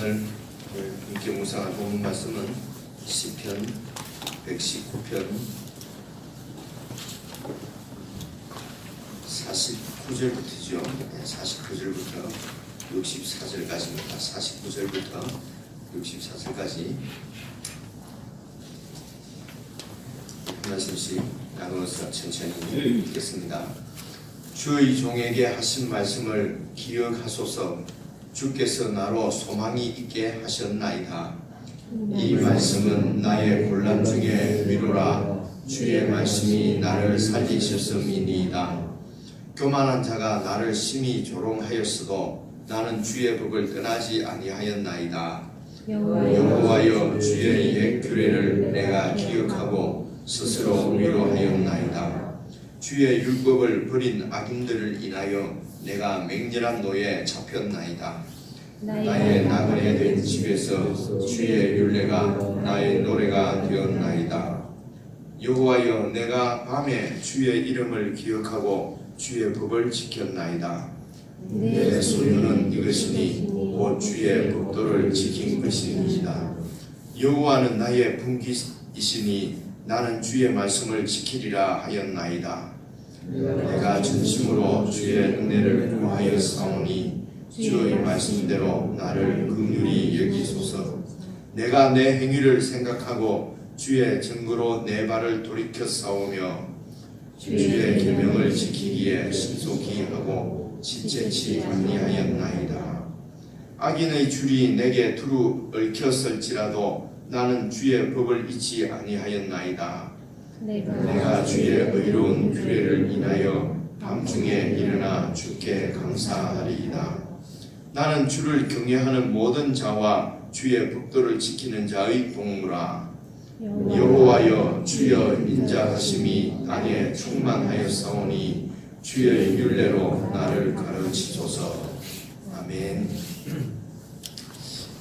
오늘 함께 묵상할 본문 말씀은 시편 119편 49절부터죠. 49절부터 64절까지입니다. 49절부터 64절까지 한 말씀씩 나누어서 천천히 읽겠습니다. 주의 종에게 하신 말씀을 기억하소서. 주께서 나로 소망이 있게 하셨나이다. 이 말씀은 나의 곤란 중에 위로라. 주의 말씀이 나를 살리셨음이니이다. 교만한 자가 나를 심히 조롱하였어도 나는 주의 법을 떠나지 아니하였나이다. 여호와여, 주의 옛 규례를 내가 기억하고 스스로 위로하였나이다. 주의 율법을 버린 악인들을 인하여 내가 맹렬한 노에 잡혔나이다. 나의 나그네 된 집에서 주의 율례가 나의 노래가 되었나이다. 여호와여, 내가 밤에 주의 이름을 기억하고 주의 법을 지켰나이다. 내 소유는 이것이니 곧 주의 법도를 지킨 것이니이다. 여호와는 나의 분깃이시니 나는 주의 말씀을 지키리라 하였나이다. 내가 진심으로 주의 은혜를 구하여 싸우니 주의 말씀대로 나를 긍휼히 여기소서. 내가 내 행위를 생각하고 주의 증거로 내 발을 돌이켜 싸우며 주의 계명을 지키기에 신속히 하고 지체치 아니하였나이다. 악인의 줄이 내게 두루 얽혔을지라도 나는 주의 법을 잊지 아니하였나이다. 내가 주의 의로운 규례를 인하여 밤중에 일어나 주께 감사하리이다. 나는 주를 경외하는 모든 자와 주의 법도를 지키는 자의 동무라. 여호와여, 주여 인자하심이 나에 충만하였사오니 주의 율례로 나를 가르치소서. 아멘.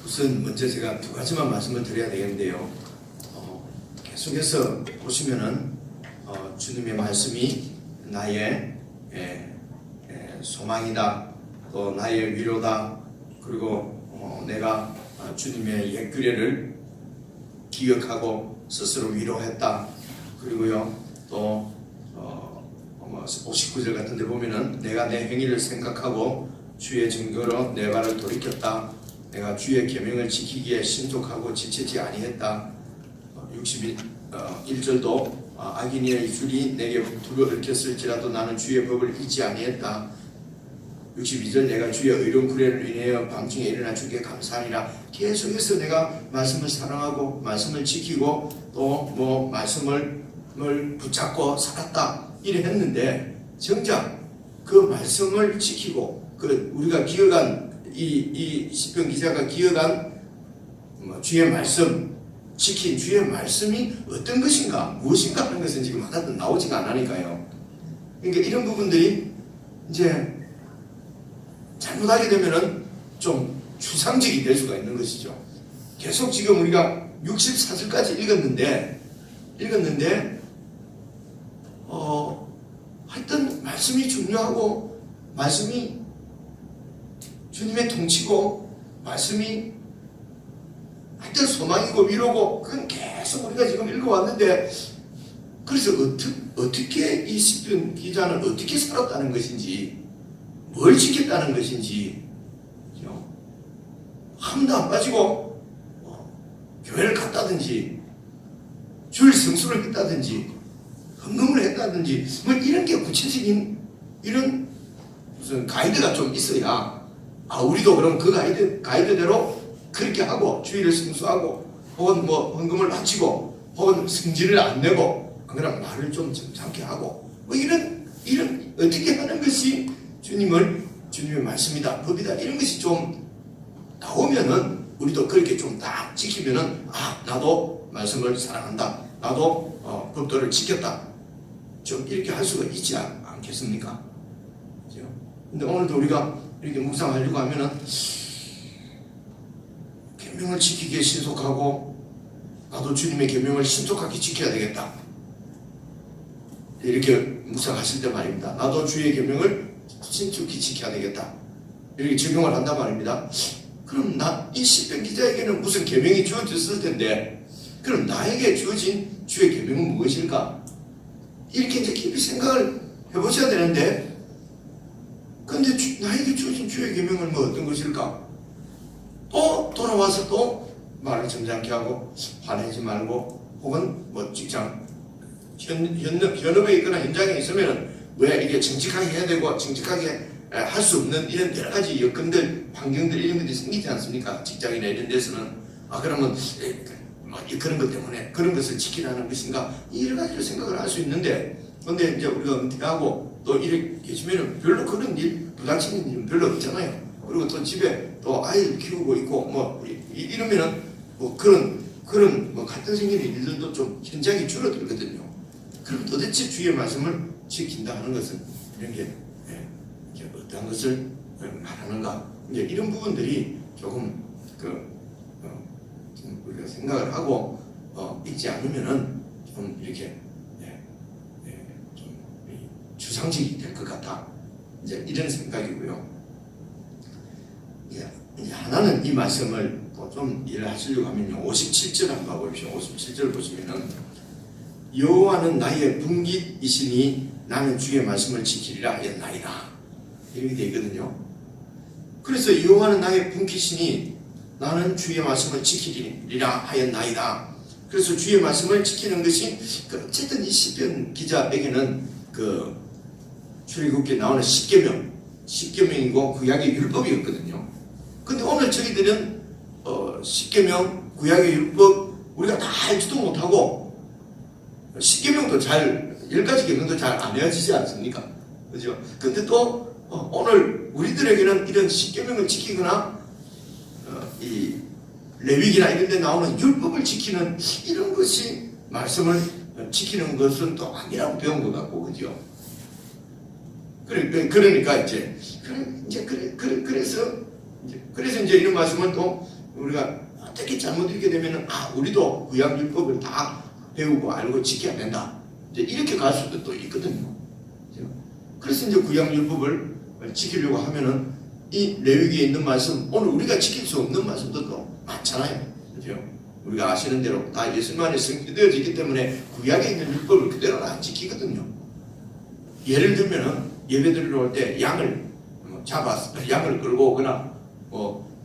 우선 먼저 제가 두 가지만 말씀을 드려야 되겠는데요. 계속해서 보시면은 주님의 말씀이 나의 소망이다, 또 나의 위로다, 그리고 내가 주님의 옛 규례를 기억하고 스스로 위로했다. 그리고요, 또 59절 같은 데 보면은 내가 내 행위를 생각하고 주의 증거로 내 발을 돌이켰다. 내가 주의 계명을 지키기에 신속하고 지체지 아니했다. 61절도 악인의 줄이 내게 두루 얽혔을지라도 나는 주의 법을 잊지 아니했다. 62절 내가 주의 의로운 규례를 인하여 밤중에 일어나 주께 감사하리라. 계속해서 내가 말씀을 사랑하고 말씀을 지키고 또 말씀을 붙잡고 살았다 이래 했는데, 정작 그 말씀을 지키고 우리가 기억한 이 시편 기자가 기억한 주의 말씀, 지킨 주의 말씀이 어떤 것인가, 무엇인가 하는 것은 지금 하나도 나오지가 않으니까요. 그러니까 이런 부분들이 이제 잘못하게 되면은 좀 추상적이 될 수가 있는 것이죠. 계속 지금 우리가 64절까지 읽었는데 하여튼 말씀이 중요하고 말씀이 주님의 통치고 말씀이 하여튼 소망이고 위로고, 그건 계속 우리가 지금 읽어왔는데, 그래서 어떻게 이 시편 기자는 어떻게 살았다는 것인지, 뭘 지켰다는 것인지, 한 번도 안 빠지고 교회를 갔다든지 주일 성수를 했다든지 헌금을 했다든지 이런 게 구체적인 이런 무슨 가이드가 좀 있어야 우리도 그럼 그 가이드대로 그렇게 하고 주일을 성수하고 혹은 헌금을 바치고 혹은 성질을 안 내고 그냥 말을 좀 점잖게 하고 이런 어떻게 하는 것이 주님의 말씀이다, 법이다, 이런 것이 좀 나오면은 우리도 그렇게 좀 딱 지키면은 나도 말씀을 사랑한다, 나도 법도를 지켰다, 좀 이렇게 할 수가 있지 않겠습니까? 그렇죠? 근데 오늘도 우리가 이렇게 묵상하려고 하면은 계명을 지키기에 신속하고 나도 주님의 계명을 신속하게 지켜야 되겠다, 이렇게 묵상하실 때 말입니다. 나도 주의 계명을 신속히 지켜야 되겠다, 이렇게 적용을 한단 말입니다. 그럼 이 시편 기자에게는 무슨 계명이 주어졌을 텐데, 그럼 나에게 주어진 주의 계명은 무엇일까? 이렇게 이제 깊이 생각을 해보셔야 되는데, 근데 나에게 주어진 주의 계명은 뭐 어떤 것일까? 또 돌아와서 또 말을 점잖게 하고 화내지 말고, 혹은 뭐 직장 현업에 있거나 현장에 있으면 왜 이게 정직하게 해야 되고 정직하게 할 수 없는 이런 여러 가지 여건들, 환경들 이런 것들이 생기지 않습니까? 직장이나 이런 데서는. 그러면 뭐 그런 것 때문에 그런 것을 지키라는 것인가, 여러 가지로 생각을 할 수 있는데, 근데 이제 우리가 은퇴하고 또 이렇게 계시면 별로 그런 일, 부닥치는 일은 별로 없잖아요. 그리고 또 집에 또 아이를 키우고 있고 뭐 이러면은 뭐 그런 뭐 갈등 생기는 일들도 좀 현저하게 줄어들거든요. 그럼 도대체 주의 말씀을 지킨다 하는 것은 이런 게 어떤 것을 말하는가, 이제 이런 부분들이 조금 좀 우리가 생각을 하고 읽지 않으면은 좀 이렇게 좀 주상식이 될 것 같다, 이제 이런 생각이고요. 이제 하나는 이 말씀을 좀 이해를 하시려고 하면요, 57절 한번 봐보십시오. 57절 보시면은 여호와는 나의 분깃이시니 나는 주의 말씀을 지키리라 하였나이다, 이렇게 되어 있거든요. 그래서 여호와는 나의 분깃이시니 나는 주의 말씀을 지키리라 하였나이다. 그래서 주의 말씀을 지키는 것이 어쨌든 이 시편 기자에게는 출애굽기에 나오는 십계명이고 구약의 율법이었거든요. 근데 오늘 저희들은 십계명, 구약의 율법 우리가 다 알지도 못하고, 십계명도 잘 10가지 계명도 잘 안 외워지지 않습니까? 그죠? 근데 또 오늘 우리들에게는 이런 십계명을 지키거나 이 레위기나 이런 데 나오는 율법을 지키는 이런 것이 말씀을 지키는 것은 또 아니라고 배운 것 같고, 그죠? 그러니까 그래서 이제 이런 말씀을 또 우리가 어떻게 잘못 읽게 되면은 우리도 구약 율법을 다 배우고 알고 지켜야 된다, 이제 이렇게 갈 수도 또 있거든요. 그래서 이제 구약 율법을 지키려고 하면은 이 레위기에 있는 말씀, 오늘 우리가 지킬 수 없는 말씀들도 많잖아요. 그죠? 우리가 아시는 대로 다 예수만에 성취되어져 있기 때문에 구약에 있는 율법을 그대로는 안 지키거든요. 예를 들면은 예배 드리러 올 때 양을 끌고 오거나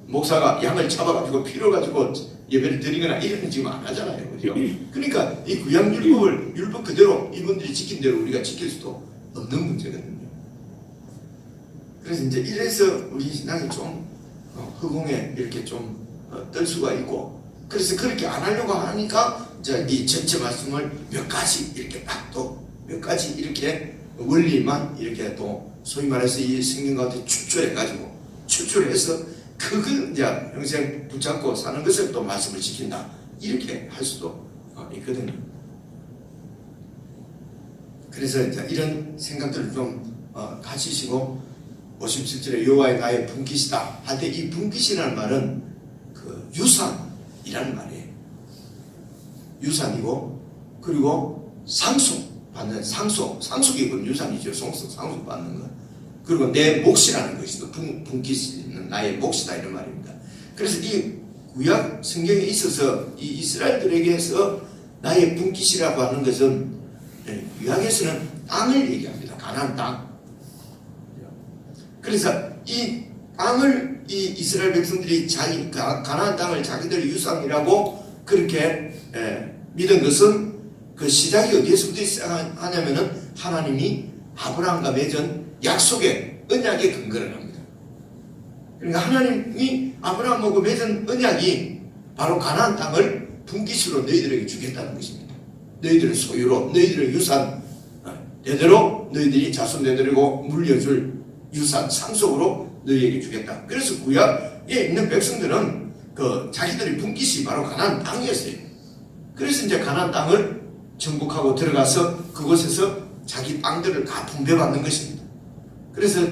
목사가 양을 잡아가지고 피를 가지고 예배를 드리거나 이런 건 지금 안 하잖아요. 그죠? 그러니까 이 구약 율법 그대로 이분들이 지킨 대로 우리가 지킬 수도 없는 문제거든요. 그래서 이제 이래서 우리 신앙이 좀 허공에 이렇게 좀 뜰 수가 있고, 그래서 그렇게 안 하려고 하니까 이제 이 전체 말씀을 몇 가지 이렇게 몇 가지 이렇게 원리만 이렇게 또 소위 말해서 이 성경 가운데 추출해서 그걸 이제 평생 붙잡고 사는 것을 또 말씀을 지킨다, 이렇게 할 수도 있거든요. 그래서 이제 이런 생각들을 좀 가지시고 57절에 여호와의 나의 분깃이다 할 때, 이 분깃이라는 말은 유산이라는 말이에요. 유산이고, 그리고 상속받는 상속이 그 유산이죠. 상속받는 것. 그리고 내 몫이라는 것이죠. 분깃은 나의 몫이다, 이런 말입니다. 그래서 이 구약 성경에 있어서 이 이스라엘들에게서 나의 분깃이라고 하는 것은 구약에서는 땅을 얘기합니다. 가나안 땅. 그래서 이 땅을 이 이스라엘 백성들이 가나안 땅을 자기들의 유산이라고 그렇게 믿은 것은 그 시작이 어디에서부터 시작하냐면은 하나님이 아브라함과 맺은 약속의 언약에 근거를 합니다. 그러니까 하나님이 아브라함하고 맺은 언약이 바로 가나안 땅을 분깃으로 너희들에게 주겠다는 것입니다. 너희들의 소유로, 너희들의 유산, 대대로 너희들이 자손 대대로 물려줄 유산, 상속으로 너희에게 주겠다. 그래서 구약에 있는 백성들은 자기들의 분깃이 바로 가나안 땅이었어요. 그래서 이제 가나안 땅을 정복하고 들어가서 그곳에서 자기 땅들을 다 분배받는 것입니다. 그래서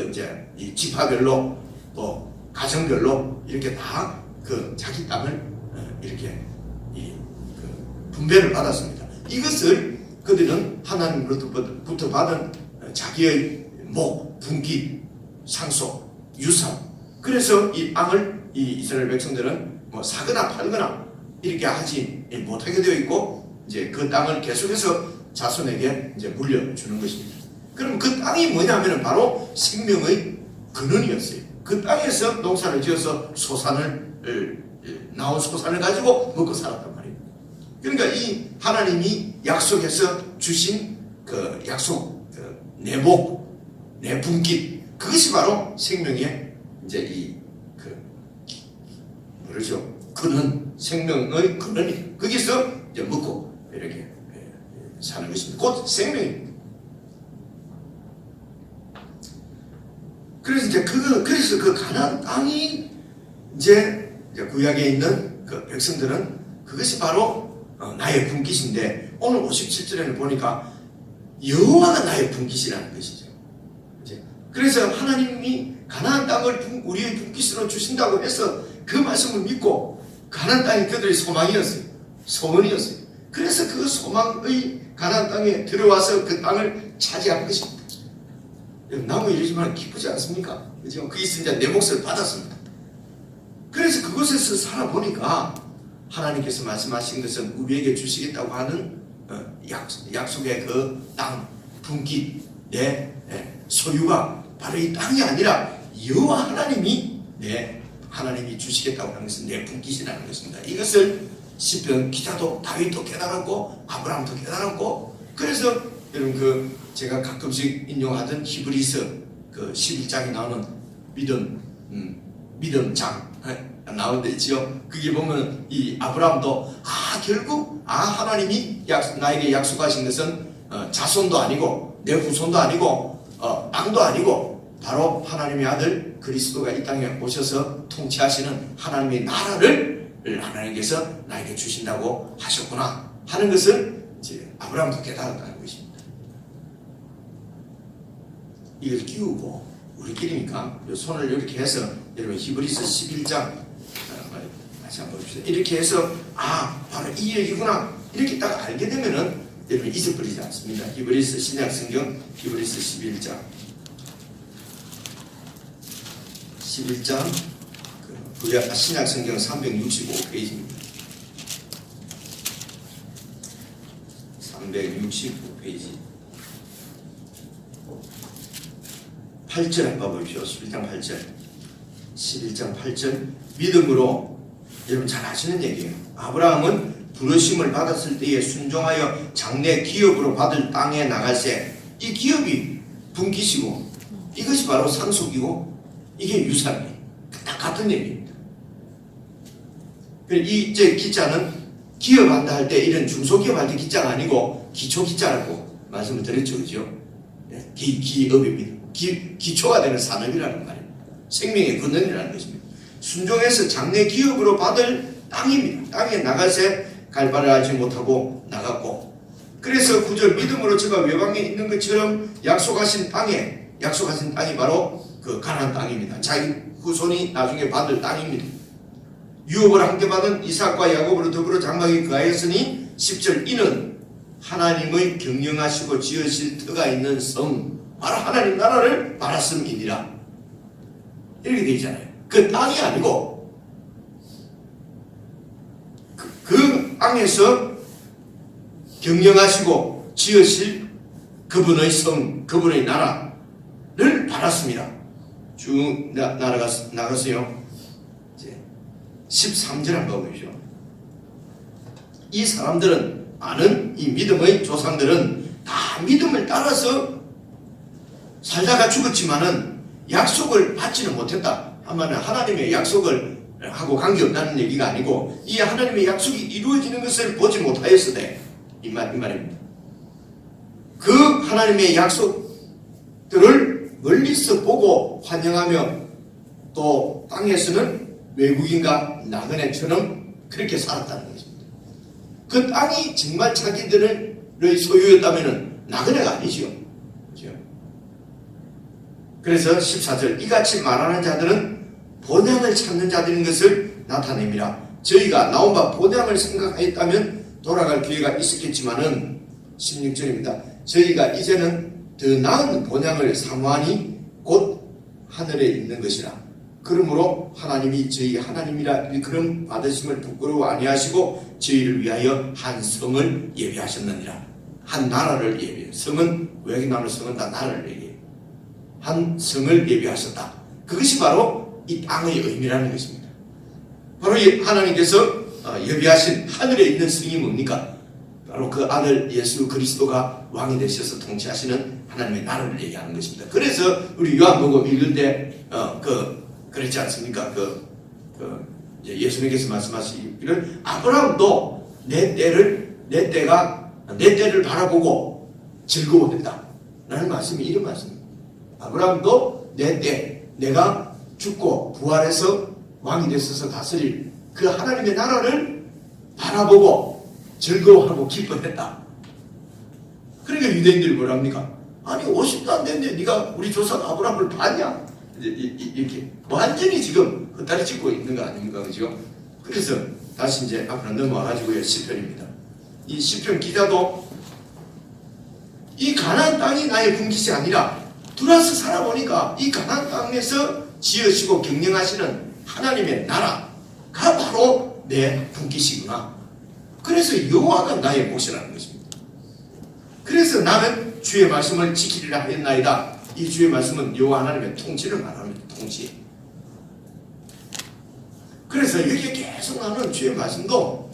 이제 이 지파별로 또 가정별로 이렇게 다 자기 땅을 이렇게 분배를 받았습니다. 이것을 그들은 하나님으로부터 받은 자기의 목, 분깃, 상속, 유산. 그래서 이 땅을 이 이스라엘 백성들은 뭐 사거나 팔거나 이렇게 하지 못하게 되어 있고 이제 그 땅을 계속해서 자손에게 이제 물려주는 것입니다. 그럼 그 땅이 뭐냐면은 바로 생명의 근원이었어요. 그 땅에서 농사를 지어서 나온 소산을 가지고 먹고 살았단 말이에요. 그러니까 이 하나님이 약속해서 주신 그 약속, 그 내복, 내분깃, 그것이 바로 생명의 이제 뭐죠? 근원, 생명의 근원이 거기서 이제 먹고 이렇게 사는 것입니다. 곧 생명입니다. 그래서 그 가나안 땅이 이제 구약에 있는 그 백성들은 그것이 바로 나의 분깃인데, 오늘 57절에는 보니까 여호와가 나의 분깃이라는 것이죠. 그래서 하나님이 가나안 땅을 우리의 분깃으로 주신다고 해서 그 말씀을 믿고 가나안 땅이 그들의 소망이었어요. 소원이었어요. 그래서 그 소망의 가나안 땅에 들어와서 그 땅을 차지한 것입니다. 나무 이러지만 기쁘지 않습니까? 그죠? 거기서 이제 내 몫을 받았습니다. 그래서 그곳에서 살아보니까 하나님께서 말씀하신 것은 우리에게 주시겠다고 하는 약속의 그 땅, 분깃, 내 소유가 바로 이 땅이 아니라 여호와 하나님이 주시겠다고 하는 것은 내 분깃이라는 것입니다. 이것을 시편 기자도 다윗도 깨달았고 아브라함도 깨달았고, 그래서 여러분 제가 가끔씩 인용하던 히브리서 11장에 나오는 믿음장 나온 데 있지요. 거기 보면 이 아브라함도 결국 하나님이 나에게 약속하신 것은 자손도 아니고 내 후손도 아니고 땅도 아니고 바로 하나님의 아들 그리스도가 이 땅에 오셔서 통치하시는 하나님의 나라를 하나님께서 나에게 주신다고 하셨구나 하는 것을 이제 아브라함도 깨달았다는 것입니다. 이걸 끼우고 우리끼리니까 손을 이렇게 해서 여러분 히브리서 11장 다시 한번 봅시다. 이렇게 해서 바로 이 얘기구나 이렇게 딱 알게 되면은 여러분 잊어버리지 않습니다. 히브리서 신약성경 히브리서 11장 구약 신약성경 365페이지입니다. 365페이지 8절 한번 보십시오. 11장 8절 믿음으로, 여러분 잘 아시는 얘기예요. 아브라함은 부르심을 받았을 때에 순종하여 장래 기업으로 받을 땅에 나갈새, 이 기업이 분깃이고 이것이 바로 상속이고 이게 유산이에요. 다 같은 얘기입니다. 이 기자는 기업한다 할 때 이런 중소기업 할 때 기자가 아니고 기초기자라고 말씀을 드렸죠. 그죠? 기업입니다. 기초가 되는 산업이라는 말입니다. 생명의 근원이라는 것입니다. 순종해서 장래 기업으로 받을 땅입니다. 땅에 나갈새 갈 바를 알지 못하고 나갔고, 그래서 9절 믿음으로 저가 외방에 있는 것처럼 약속하신 땅이 바로 그 가나안 땅입니다. 자기 후손이 나중에 받을 땅입니다. 유업을 함께 받은 이삭과 야곱으로 더불어 장막에 거하였으니 10절 이는 하나님의 경영하시고 지으실 터가 있는 성, 바로 하나님 나라를 말았음이니라. 이렇게 되어 있잖아요. 그 땅이 아니고 그 땅에서 경영하시고 지으실 그분의 성, 그분의 나라를 말았습니다. 쭉 나갔어요. 13절 한번 보십시오. 이 사람들은, 아는 이 믿음의 조상들은 다 믿음을 따라서 살다가 죽었지만은 약속을 받지는 못했다 하면 하나님의 약속을 하고 관계없다는 얘기가 아니고 이 하나님의 약속이 이루어지는 것을 보지 못하였으되 이 말입니다. 그 하나님의 약속들을 멀리서 보고 환영하며 또 땅에서는 외국인과 나그네처럼 그렇게 살았다는 것입니다. 그 땅이 정말 자기들의 소유였다면 나그네가 아니지요. 그렇죠? 그래서 14절 이같이 말하는 자들은 본향을 찾는 자들인 것을 나타냅니다. 저희가 나온 바 본향을 생각하였다면 돌아갈 기회가 있었겠지만은 16절입니다. 저희가 이제는 더 나은 본향을 사모하니 곧 하늘에 있는 것이라. 그러므로 하나님이 저희 하나님이라 일컬음 받으심을 부끄러워 아니하시고 저희를 위하여 한 성을 예비하셨느니라. 한 나라를 예비해. 성은 외계 나라의 성은 다 나라를 얘기해요. 한 성을 예비하셨다. 그것이 바로 이 땅의 의미라는 것입니다. 바로 이 하나님께서 예비하신 하늘에 있는 성이 뭡니까? 바로 그 아들 예수 그리스도가 왕이 되셔서 통치하시는 하나님의 나라를 얘기하는 것입니다. 그래서 우리 요한복음 읽을 때 그렇지 않습니까? 예수님께서 말씀하시기를 아브라함도 내 때를 바라보고 즐거워했다 라는 말씀이 이런 말씀입니다. 아브라함도 내 때 내가 죽고 부활해서 왕이 되셔서 다스릴 그 하나님의 나라를 바라보고 즐거워하고 기뻐했다. 그러니까 유대인들이 뭐랍니까? 아니 50도 안 됐는데 네가 우리 조상 아브라함을 봤냐? 이렇게 완전히 지금 헛다리 짚고 있는 거 아닙니까? 그죠? 그래서 다시 이제 앞으로 넘어와가지고요. 시편입니다. 이 시편 기자도 이 가나안 땅이 나의 분깃이 아니라 들어와서 살아보니까 이 가나안 땅에서 지으시고 경영하시는 하나님의 나라가 바로 내 분깃이구나. 그래서 여호와가 나의 몫이라는 것입니다. 그래서 나는 주의 말씀을 지키리라 하였나이다. 이 주의 말씀은 여호와 하나님의 통치를 말합니다. 통치. 그래서 여기에 계속 나오는 주의 말씀도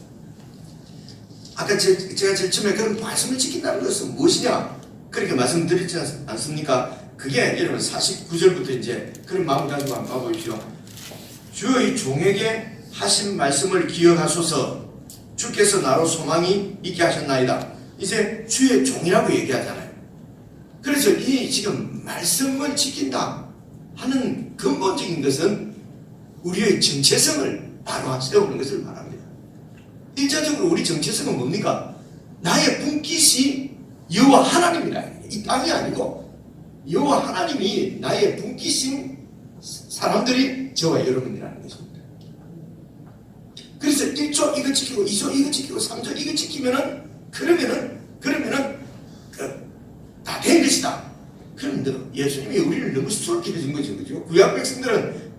아까 제가 제일 처음에 그런 말씀을 지킨다는 것은 무엇이냐 그렇게 말씀드리지 않습니까? 그게 여러분 49절부터 이제 그런 마음 가지고 한번 봐보십시오. 주의 종에게 하신 말씀을 기억하소서. 주께서 나로 소망이 있게 하셨나이다. 이제 주의 종이라고 얘기하잖아요. 그래서 이 지금 말씀을 지킨다 하는 근본적인 것은 우리의 정체성을 바로 세우는 것을 말합니다. 1차적으로 우리 정체성은 뭡니까? 나의 분깃이 여호와 하나님이라. 이 땅이 아니고 여호와 하나님이 나의 분깃인 사람들이 저와 여러분이라는 것입니다. 그래서 1조 이거 지키고 2조 이거 지키고 3조 이거 지키면은 그러면은 다 된 것이다. 그런데 예수님이 우리를 너무 수월하게 해준 거죠. 그죠? 구약 백성들은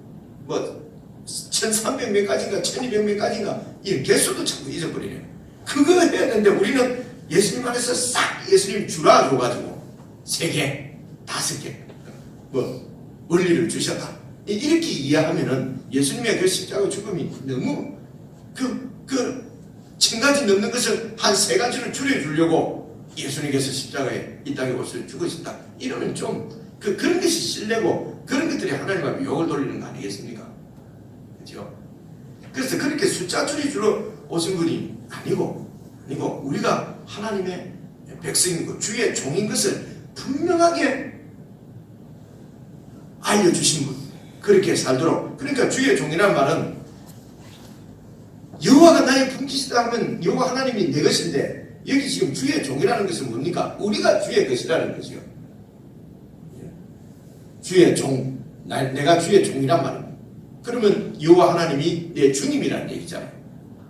뭐 1300 몇 가지인가 1200 몇 가지인가 이 개수도 자꾸 잊어버리네요. 그거 해야 되는데 우리는 예수님 안에서 싹 예수님 주라 줘가지고 3개, 5개 뭐 원리를 주셨다. 이렇게 이해하면은 예수님의 그 십자가 죽음이 너무 그 1000가지 넘는 것을 한 3가지를 줄여주려고 예수님께서 십자가에 이 땅에 옷을 죽으셨다. 이러면 좀 그런 것이 신뢰고 그런 것들이 하나님 앞에 욕을 돌리는 거 아니겠습니까? 그렇죠? 그래서 그렇게 숫자 줄여 오신 분이 아니고 우리가 하나님의 백성이고 주의 종인 것을 분명하게 알려주신 분, 그렇게 살도록. 그러니까 주의 종이라는 말은 여호와가 나의 분깃이다 하면 여호와 하나님이 내 것인데 여기 지금 주의 종이라는 것은 뭡니까? 우리가 주의 것이라는 것이요. 주의 종, 내가 주의 종이란 말입니다. 그러면 여호와 하나님이 내 주님이라는 얘기잖아요.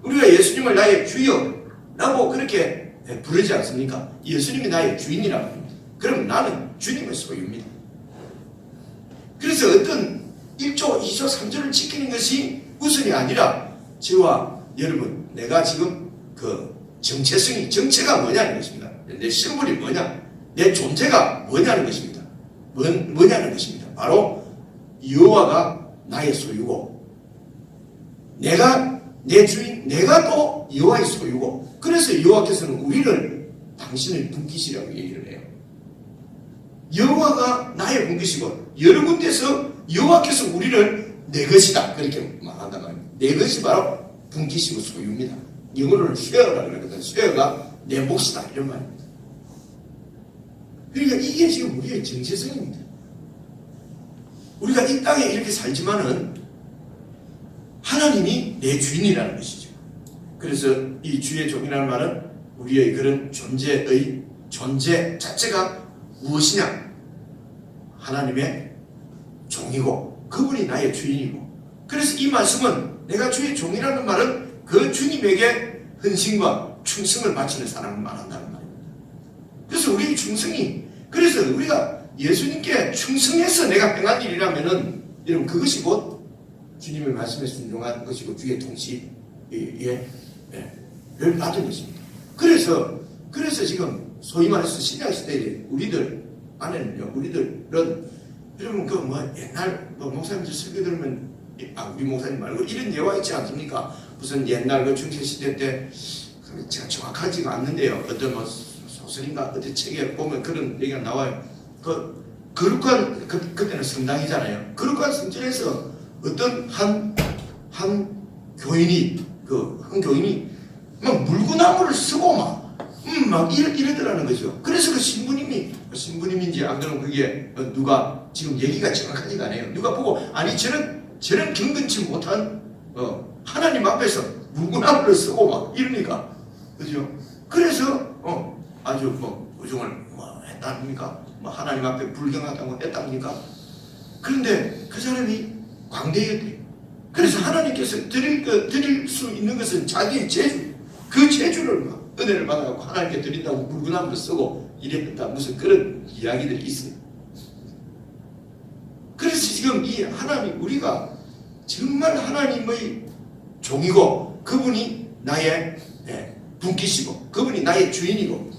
우리가 예수님을 나의 주여라고 그렇게 부르지 않습니까? 예수님이 나의 주인이란 말입니다. 그럼 나는 주님의 소유입니다. 그래서 어떤 1조, 2조, 3조를 지키는 것이 우선이 아니라 저와 여러분, 내가 지금 정체가 뭐냐는 것입니다. 내 신분이 뭐냐, 내 존재가 뭐냐는 것입니다. 뭐냐는 것입니다. 바로 여호와가 나의 소유고 내가 내 주인, 내가 또 여호와의 소유고, 그래서 여호와께서는 우리를 당신의 분깃이라고 얘기를 해요. 여호와가 나의 분깃이고 여러 군데서 여호와께서 우리를 내 것이다 그렇게 말한단 말입니다. 내 것이 바로 분깃이고 소유입니다. 영어로는 쉐어라고 그러거든. 쉐어가 내 몫이다 이런 말입니다. 그러니까 이게 지금 우리의 정체성입니다. 우리가 이 땅에 이렇게 살지만은 하나님이 내 주인이라는 것이죠. 그래서 이 주의 종이라는 말은 우리의 그런 존재 자체가 무엇이냐? 하나님의 종이고 그분이 나의 주인이고, 그래서 이 말씀은 내가 주의 종이라는 말은 그 주님에게 헌신과 충성을 바치는 사람을 말한다는 말입니다. 그래서 우리의 충성이, 그래서 우리가 예수님께 충성해서 내가 행한 일이라면은 여러분 그것이 곧 주님의 말씀에 순종한 것이고 주의 통치를 받은 것입니다. 그래서 지금 소위 말해서 신약 시대에 우리들 안에는요, 우리들은 여러분 그 뭐 옛날 뭐 목사님들 설교 들으면 우리 목사님 말고 이런 예화 있지 않습니까? 무슨 옛날 그 중세 시대 때 제가 정확하지가 않는데요. 어떤 뭐 소설인가 어떤 책에 보면 그런 얘기가 나와요. 거룩한 그때는 성당이잖아요. 거룩한 성전에서 어떤 한 교인이 한 교인이 막 물구나무를 쓰고 막 이러더라는 거죠. 그래서 그 신부님인지 안 그러면 그게 누가 지금 얘기가 정확하지가 않아요. 누가 보고 아니 저런 경건치 못한 하나님 앞에서 물구나무를 쓰고 막 이러니까 그죠? 그래서 아주 뭐 우중을 했답니까? 뭐 하나님 앞에 불경하다고 했답니까? 그런데 그 사람이 광대였대요. 그래서 하나님께서 드릴 수 있는 것은 자기의 재주, 그 재주를 막 은혜를 받아갖고 하나님께 드린다고 물구나무를 쓰고 이랬다, 무슨 그런 이야기들이 있어요. 그래서 지금 이 하나님, 우리가 정말 하나님의 종이고 그분이 나의 분기시고 그분이 나의 주인이고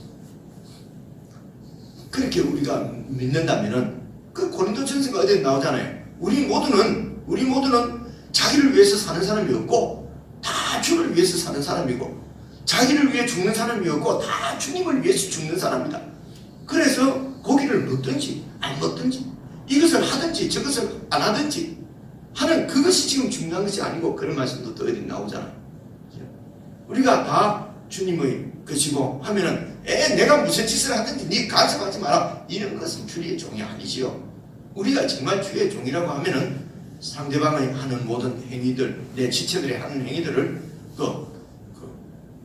그렇게 우리가 믿는다면은 그 고린도전서가 어디에 나오잖아요. 우리 모두는 자기를 위해서 사는 사람이었고 다 주를 위해서 사는 사람이고 자기를 위해 죽는 사람이었고 다 주님을 위해서 죽는 사람이다. 그래서 고기를 먹든지 안 먹든지 이것을 하든지 저것을 안 하든지 하는 그것이 지금 중요한 것이 아니고 그런 말씀도 또 어디 나오잖아요. 우리가 다 주님의 것이고 하면은 내가 무슨 짓을 하든지 네 간섭하지 마라 이런 것은 주의 종이 아니지요. 우리가 정말 주의 종이라고 하면은 상대방이 하는 모든 행위들, 내 지체들이 하는 행위들을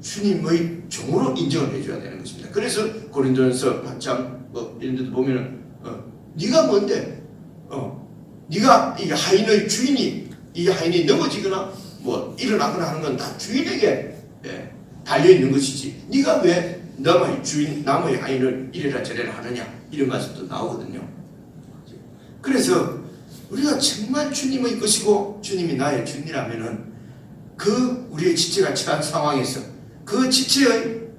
주님의 종으로 인정을 해줘야 되는 것입니다. 그래서 고린도전서 8장 이런 데도 보면은 네가 뭔데 네가 이 하인의 주인이 이 하인이 넘어지거나 뭐 일어나거나 하는 건 다 주인에게 달려있는 것이지 네가 왜 남의 하인을 이래라 저래라 하느냐 이런 말씀도 나오거든요. 그래서 우리가 정말 주님의 것이고 주님이 나의 주인이라면은 그 우리의 지체가 처한 상황에서 그 지체의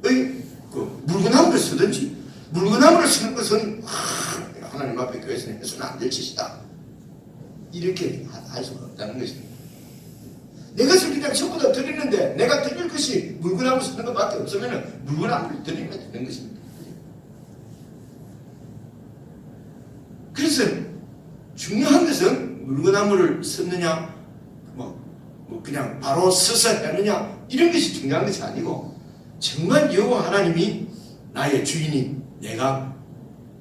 물구나무를 쓰든지 물구나무를 쓰는 것은 하나님 앞에 교회에서는 해서는 안 될 짓이다 이렇게 할 수가 없다는 것입니다. 내 것을 그냥 전부 다 드리는데 내가 드릴 것이 물구나무 쓰는 것밖에 없으면 물구나무를 드리면 되는 것입니다. 그래서 중요한 것은 물구나무를 썼느냐 그냥 바로 서서 하느냐 이런 것이 중요한 것이 아니고 정말 여호와 하나님이 나의 주인이 내가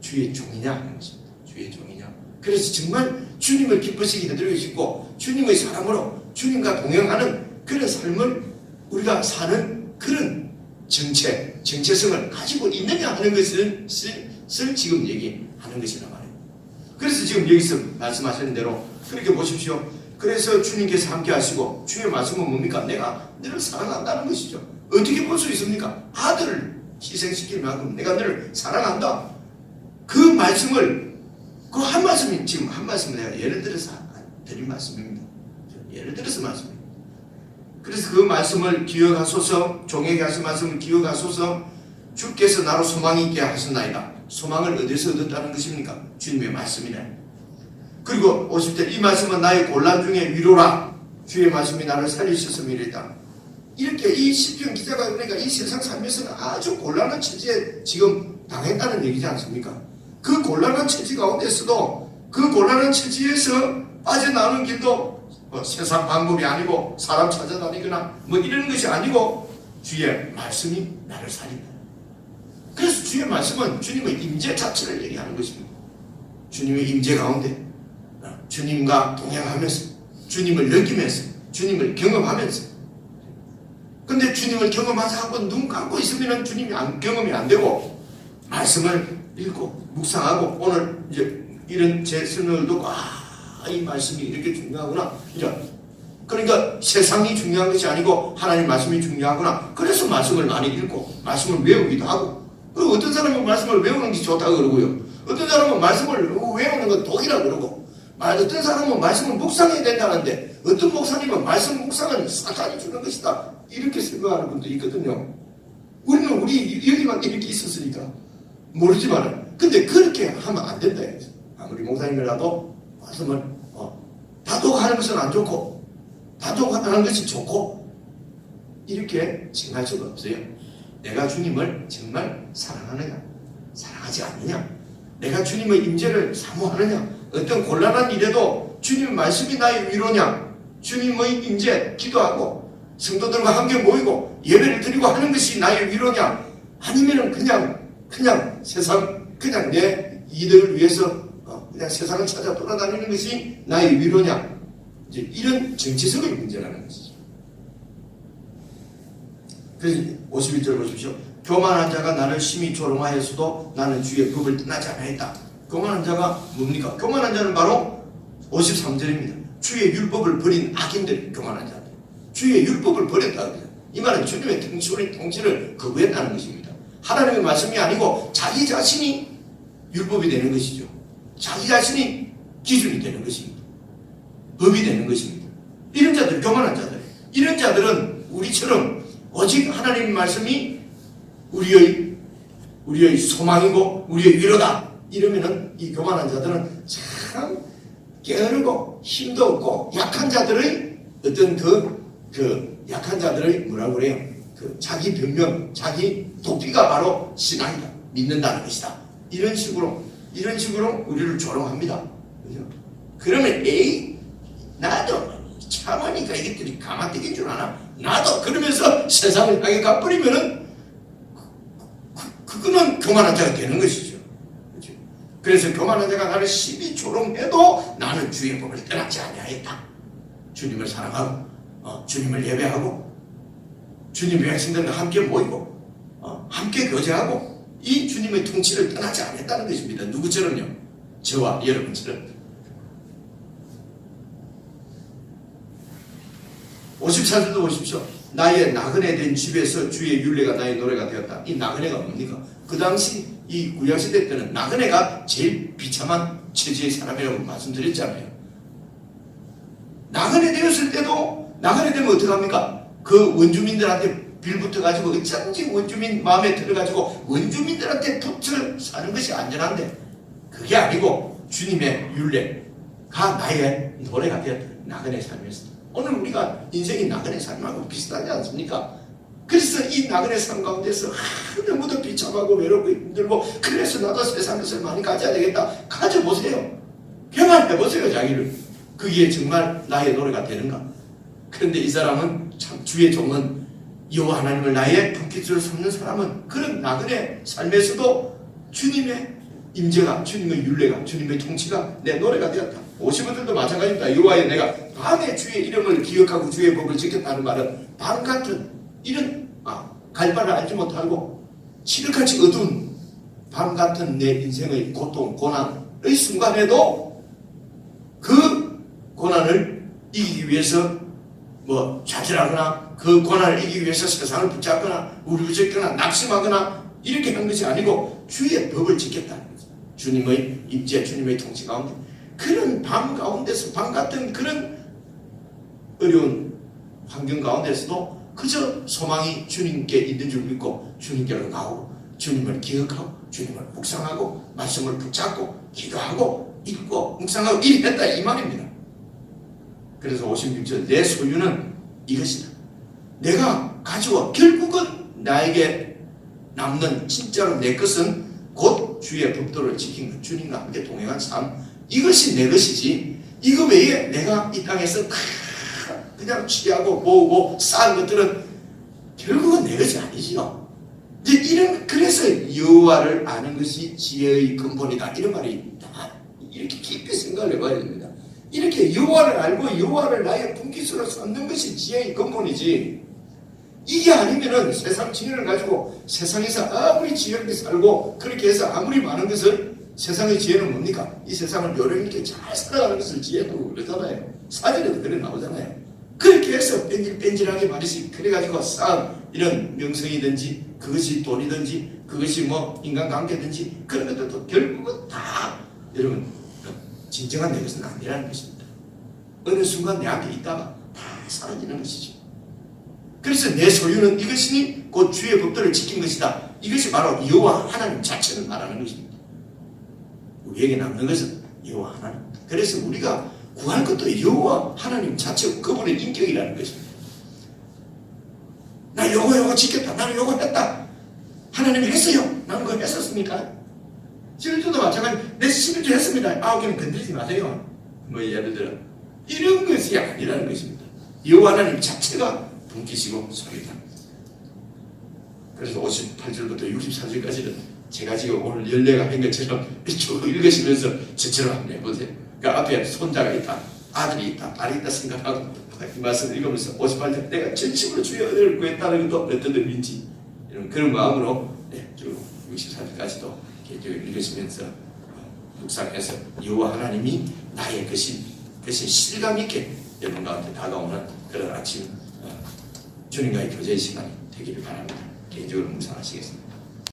주의 종이냐 하는 것입니다. 주의 종이냐. 그래서 정말 주님을 기쁘시게 해드리고 싶고 주님의 사람으로 주님과 동행하는 그런 삶을 우리가 사는 그런 정체성을 가지고 있느냐 하는 것을 지금 얘기하는 것이란 말이에요. 그래서 지금 여기서 말씀하시는 대로 그렇게 보십시오. 그래서 주님께서 함께 하시고 주의 말씀은 뭡니까? 내가 너를 사랑한다는 것이죠. 어떻게 볼 수 있습니까? 아들을 희생시킬 만큼 내가 너를 사랑한다. 그 말씀을 그 한 말씀이 지금 한 말씀을 내가 예를 들어서 드린 말씀입니다. 예를 들어서 말씀입니다. 그래서 그 말씀을 기억하소서 종에게 하신 말씀을 기억하소서 주께서 나로 소망이 있게 하셨나이다. 소망을 어디서 얻었다는 것입니까? 주님의 말씀이네. 그리고 50절 이 말씀은 나의 곤란 중에 위로라. 주의 말씀이 나를 살리셨음이랬다. 이렇게 이 시편 기자가 그러니까 이 세상 살면서는 아주 곤란한 처지에 지금 당했다는 얘기지 않습니까? 그 곤란한 처지 가운데서도 그 곤란한 처지에서 빠져나오는 길도 세상 방법이 아니고 사람 찾아다니거나 이런 것이 아니고 주의 말씀이 나를 살린다. 그래서 주의 말씀은 주님의 임재 자체를 얘기하는 것입니다. 주님의 임재 가운데 주님과 동행하면서 주님을 느끼면서 주님을 경험하면서 근데 주님을 경험하자 하고 눈 감고 있으면 주님이 경험이 안 되고 말씀을 읽고 묵상하고 오늘 이제 이런 제 설명을 듣고 이 말씀이 이렇게 중요하구나 이런 그러니까 세상이 중요한 것이 아니고 하나님 말씀이 중요하구나. 그래서 말씀을 많이 읽고 말씀을 외우기도 하고 그리고 어떤 사람은 말씀을 외우는 게 좋다고 그러고요. 어떤 사람은 말씀을 외우는 건 독이라고 그러고 어떤 사람은 말씀을 묵상해야 된다는데 어떤 목사님은 말씀 묵상은 사탄이 주는 것이다 이렇게 생각하는 분도 있거든요. 우리는 우리 여기만 이렇게 있었으니까 모르지만 근데 그렇게 하면 안 된다. 아무리 목사님이라도 말씀을 다독하는 것은 안 좋고 다독하는 것이 좋고 이렇게 칭할 수가 없어요. 내가 주님을 정말 사랑하느냐 사랑하지 않느냐, 내가 주님의 임재를 사모하느냐, 어떤 곤란한 일에도 주님의 말씀이 나의 위로냐, 주님의 임재 기도하고 성도들과 함께 모이고 예배를 드리고 하는 것이 나의 위로냐, 아니면은 그냥 세상 그냥 내 이득을 위해서 그냥 세상을 찾아 돌아다니는 것이 나의 위로냐, 이제 이런 정치적인 문제라는 것이죠. 그래서 51절 보십시오. 교만한 자가 나를 심히 조롱하였어도 나는 주의 법을 떠나지 않았다. 교만한 자가 뭡니까? 교만한 자는 바로 53절입니다. 주의 율법을 버린 악인들, 교만한 자들. 주의 율법을 버렸다. 이 말은 주님의 통치를 거부했다는 것입니다. 하나님의 말씀이 아니고 자기 자신이 율법이 되는 것이죠. 자기 자신이 기준이 되는 것입니다. 법이 되는 것입니다. 이런 자들, 교만한 자들. 이런 자들은 우리처럼 오직 하나님의 말씀이 우리의 소망이고 우리의 위로다. 이러면은 이 교만한 자들은 참 게으르고 힘도 없고 약한 자들의 어떤 그 약한 자들의 뭐라고 그래요? 그 자기 변명, 자기 도피가 바로 신앙이다. 믿는다는 것이다. 이런 식으로 우리를 조롱합니다. 그죠? 그러면 나도 참으니까 이것들이 가만되긴 줄 아나? 나도 그러면서 세상을 향해 가버리면은 그거는 교만한 자가 되는 것이죠. 그렇죠? 그래서 교만한 자가 나를 심히 조롱해도 나는 주의 법을 떠나지 아니하였다. 주님을 사랑하고 주님을 예배하고 주님의 백성들과 함께 모이고 함께 교제하고 이 주님의 통치를 떠나지 않았다는 것입니다. 누구처럼요? 저와 여러분처럼. 54절도 보십시오. 나의 나그네 된 집에서 주의 율례가 나의 노래가 되었다. 이 나그네가 뭡니까? 그 당시 이 구약시대 때는 나그네가 제일 비참한 처지의 사람이라고 말씀드렸잖아요. 나그네 되었을 때도 나그네 되면 어떡합니까? 그 원주민들한테 빌붙어가지고 어쩐지 원주민 마음에 들어가지고 원주민들한테 붙어 사는 것이 안전한데 그게 아니고 주님의 율례가 나의 노래가 되었다. 나그네 삶에서. 오늘 우리가 인생이 나그네 삶하고 비슷하지 않습니까? 그래서 이 나그네 삶 가운데서 너무도 비참하고 외롭고 힘들고 그래서 나도 세상에서 많이 가져야 되겠다. 가져보세요. 개발해보세요. 자기를. 그게 정말 나의 노래가 되는가? 그런데 이 사람은 참 주의 종은 여호와 하나님을 나의 분깃으로 삼는 사람은 그런 나그네 삶에서도 주님의 임재가, 주님의 율례가, 주님의 통치가 내 노래가 되었다. 50원들도 마찬가지입니다. 여호와여 내가 밤에 주의 이름을 기억하고 주의 법을 지켰다는 말은 밤 같은 이런 갈바를 알지 못하고 시력같이 어두운 밤 같은 내 인생의 고통, 고난의 순간에도 그 고난을 이기기 위해서 좌절하거나 그 고난을 이기기 위해서 세상을 붙잡거나 우리부쩍거나 낙심하거나 이렇게 한 것이 아니고 주의 법을 지켰다는 거죠. 주님의 임재, 주님의 통치 가운데 그런 밤 가운데서 밤 같은 그런 어려운 환경 가운데서도 그저 소망이 주님께 있는 줄 믿고 주님께로 나오고 주님을 기억하고 주님을 묵상하고 말씀을 붙잡고 기도하고 읽고 묵상하고 일했다 이 말입니다. 그래서 56절 내 소유는 이것이다. 내가 가지고 결국은 나에게 남는 진짜로 내 것은 곧 주의 법도를 지킨 것, 주님과 함께 동행한 삶, 이것이 내 것이지 이거 외에 내가 이 땅에서 그냥 취하고 모으고 쌓은 것들은 결국은 내 것이 아니지요. 이제 그래서 여호와를 아는 것이 지혜의 근본이다. 이런 말이 다 이렇게 깊이 생각을 해봐야 됩니다. 이렇게 여호와를 알고 여호와를 나의 분깃으로 삼는 것이 지혜의 근본이지. 이게 아니면은 세상 지혜를 가지고 세상에서 아무리 지혜롭게 살고 그렇게 해서 아무리 많은 것을 세상의 지혜는 뭡니까? 이 세상을 요령 있게 잘 살아가는 것을 지혜라고 그러잖아요. 사전에도 그래 나오잖아요. 그렇게 해서 뺀질뺀질하게 말이지 그래가지고 쌓은 이런 명성이든지 그것이 돈이든지 그것이 인간관계든지 그런 것들도 결국은 다 여러분 진정한 내 것은 아니라는 것입니다. 어느 순간 내 앞에 있다가 다 사라지는 것이죠. 그래서 내 소유는 이것이니 곧 주의 법도를 지킨 것이다. 이것이 바로 여호와 하나님 자체를 말하는 것입니다. 우리에게 남는 것은 여호와 하나님. 그래서 우리가 구할 것도 여호와 하나님 자체, 그분의 인격이라는 것입니다. 나 요거 지켰다. 나는 요거 했다. 하나님이 했어요. 나는 그거 했었습니까? 11조도 마찬가지. 내 11조 했습니다. 9개는 건드리지 마세요. 뭐 예를 들어 이런 것이 아니라는 것입니다. 여호와 하나님 자체가 분기시고 소리다. 그래서 58절부터 64절까지는 제가 지금 오늘 연례가 한 것처럼 쭉 읽으시면서 저처럼 한번 해보세요. 그러니까 앞에 손자가 있다, 아들이 있다, 딸이 있다 생각하고 이 말씀을 읽으면서 58절 내가 진심으로 주의 은혜를 구했다는 것도 어떤 의미인지 이런 그런 마음으로 쭉 64절까지도 계속 읽으시면서 묵상해서 여호와 하나님이 나의 것이 실감 있게 여러분 가운데 다가오는 그런 아침 주님과의 교제의 시간이 되기를 바랍니다. 개인적으로 묵상하시겠습니다.